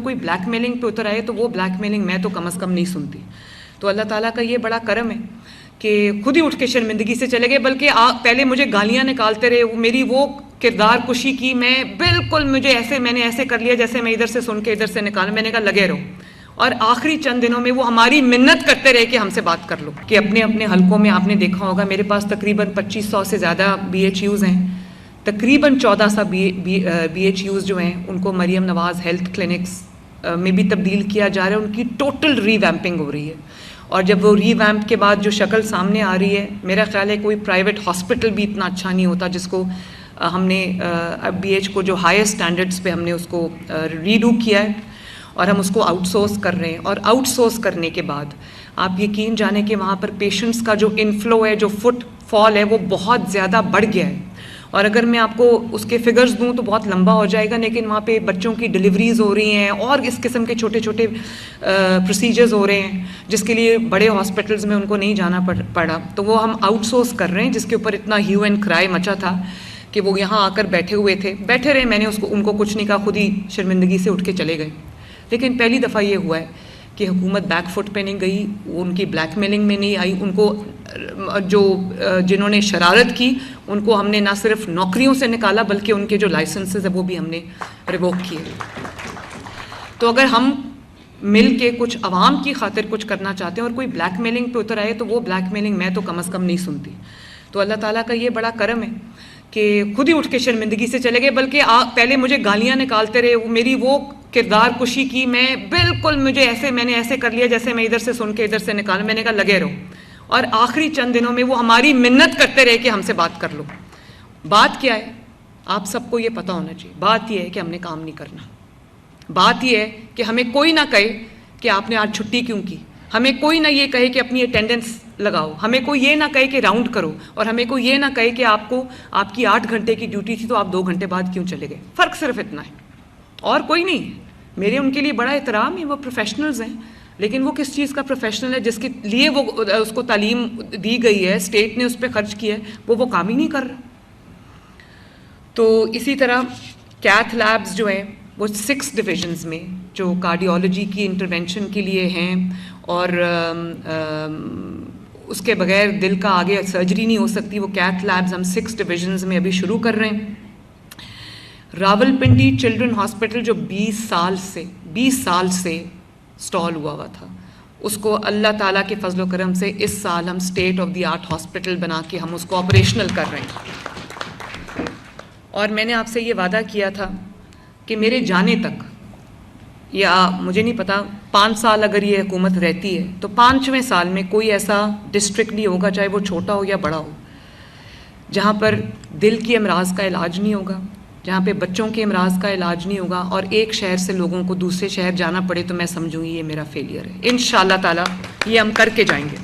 کوئی black mailing پہ اتر آئے تو وہ بلیک میلنگ میں تو کم از کم نہیں سنتی. تو اللہ تعالیٰ کا یہ بڑا کرم ہے کہ خود ہی اٹھ کے شرمندگی سے چلے گئے, بلکہ پہلے مجھے گالیاں نکالتے رہے, میری وہ کردار کشی کی, میں بالکل مجھے ایسے میں نے ایسے کر لیا جیسے میں ادھر سے سن کے ادھر سے نکالا. میں نے کہا لگے رہو, اور آخری چند دنوں میں وہ ہماری منت کرتے رہے کہ ہم سے بات کر لو. کہ اپنے اپنے حلقوں میں آپ نے دیکھا ہوگا, میرے پاس تقریباً 2500 سے زیادہ BHUs ہیں. تقریباً 1400 BHUs جو ہیں ان کو مریم نواز ہیلتھ کلینکس میں بھی تبدیل کیا جا رہا ہے. ان کی ٹوٹل ری ویمپنگ ہو رہی ہے, اور جب وہ ری ویمپ کے بعد جو شکل سامنے آ رہی ہے, میرا خیال ہے کوئی پرائیویٹ ہاسپٹل بھی اتنا اچھا نہیں ہوتا جس کو ہم نے BH کو جو ہائیسٹ اسٹینڈرڈس پہ ہم نے اس کو ریڈو کیا ہے, اور ہم اس کو آؤٹ سورس کر رہے ہیں. اور آؤٹ سورس کرنے کے بعد آپ یقین جانیں کہ وہاں پر پیشنٹس کا جو انفلو ہے, جو فٹ فال ہے, وہ بہت زیادہ بڑھ گیا ہے. اور اگر میں آپ کو اس کے فگرز دوں تو بہت لمبا ہو جائے گا, لیکن وہاں پہ بچوں کی ڈلیوریز ہو رہی ہیں اور اس قسم کے چھوٹے چھوٹے پروسیجرز ہو رہے ہیں جس کے لیے بڑے ہاسپٹلز میں ان کو نہیں جانا پڑا. تو وہ ہم آؤٹ سورس کر رہے ہیں, جس کے اوپر اتنا ہیو اینڈ کرائی مچا تھا کہ وہ یہاں آ کر بیٹھے ہوئے تھے. بیٹھے رہے, میں نے ان کو کچھ نہیں کہا, خود ہی شرمندگی سے اٹھ کے چلے گئے. لیکن پہلی دفعہ یہ ہوا ہے کہ حکومت بیک فٹ پہ نہیں گئی, ان کی بلیک میلنگ میں نہیں آئی. ان کو جنہوں نے شرارت کی ان کو ہم نے نہ صرف نوکریوں سے نکالا بلکہ ان کے جو لائسنسز ہیں وہ بھی ہم نے ریووک کیے. تو اگر ہم مل کے کچھ عوام کی خاطر کچھ کرنا چاہتے ہیں اور کوئی بلیک میلنگ پہ اتر آئے تو وہ بلیک میلنگ میں تو کم از کم نہیں سنتی. تو اللہ تعالیٰ کا یہ بڑا کرم ہے کہ خود ہی اٹھ کے شرمندگی سے چلے گئے, بلکہ پہلے مجھے گالیاں نکالتے رہے, میری وہ کردار کشی کی, میں بالکل مجھے ایسے میں نے ایسے کر لیا جیسے میں ادھر سے سن کے ادھر سے نکالا. میں نے کہا لگے رہو, اور آخری چند دنوں میں وہ ہماری منت کرتے رہے کہ ہم سے بات کر لو. بات کیا ہے آپ سب کو یہ پتہ ہونا چاہیے. بات یہ ہے کہ ہم نے کام نہیں کرنا. بات یہ ہے کہ ہمیں کوئی نہ کہے کہ آپ نے آج چھٹی کیوں کی, ہمیں کوئی نہ یہ کہے کہ اپنی اٹینڈنس لگاؤ, ہمیں کوئی یہ نہ کہے کہ راؤنڈ کرو, اور ہمیں کوئی یہ نہ کہے کہ آپ کی 8 گھنٹے کی ڈیوٹی تھی تو آپ 2 گھنٹے بعد کیوں چلے گئے. فرق صرف اتنا ہے اور کوئی نہیں ہے. میرے ان کے لیے بڑا احترام ہے, وہ پروفیشنلز ہیں, لیکن وہ کس چیز کا پروفیشنل ہے جس کے لیے وہ اس کو تعلیم دی گئی ہے, اسٹیٹ نے اس پہ خرچ کیا ہے, وہ کام ہی نہیں کر رہا. تو اسی طرح کیتھ لیبز جو ہیں وہ 6 ڈویژنز میں جو کارڈیالوجی کی انٹرونشن کے لیے ہیں, اور اس کے بغیر دل کا آگے سرجری نہیں ہو سکتی, وہ کیتھ لیبز ہم 6 ڈویژنز میں ابھی شروع کر رہے ہیں. راولپنڈی چلڈرن ہاسپٹل جو 20 سال سے سٹال ہوا تھا, اس کو اللہ تعالیٰ کے فضل و کرم سے اس سال ہم state of the art hospital بنا کے ہم اس کو آپریشنل کر رہے ہیں. اور میں نے آپ سے یہ وعدہ کیا تھا کہ میرے جانے تک, یا مجھے نہیں پتا 5 سال اگر یہ حکومت رہتی ہے تو 5ویں سال میں کوئی ایسا ڈسٹرکٹ نہیں ہوگا, چاہے وہ چھوٹا ہو یا بڑا ہو, جہاں پر دل کی امراض کا علاج نہیں ہوگا, جہاں پہ بچوں کے امراض کا علاج نہیں ہوگا, اور ایک شہر سے لوگوں کو دوسرے شہر جانا پڑے تو میں سمجھوں گی یہ میرا فیلئر ہے. انشاءاللہ تعالیٰ یہ ہم کر کے جائیں گے.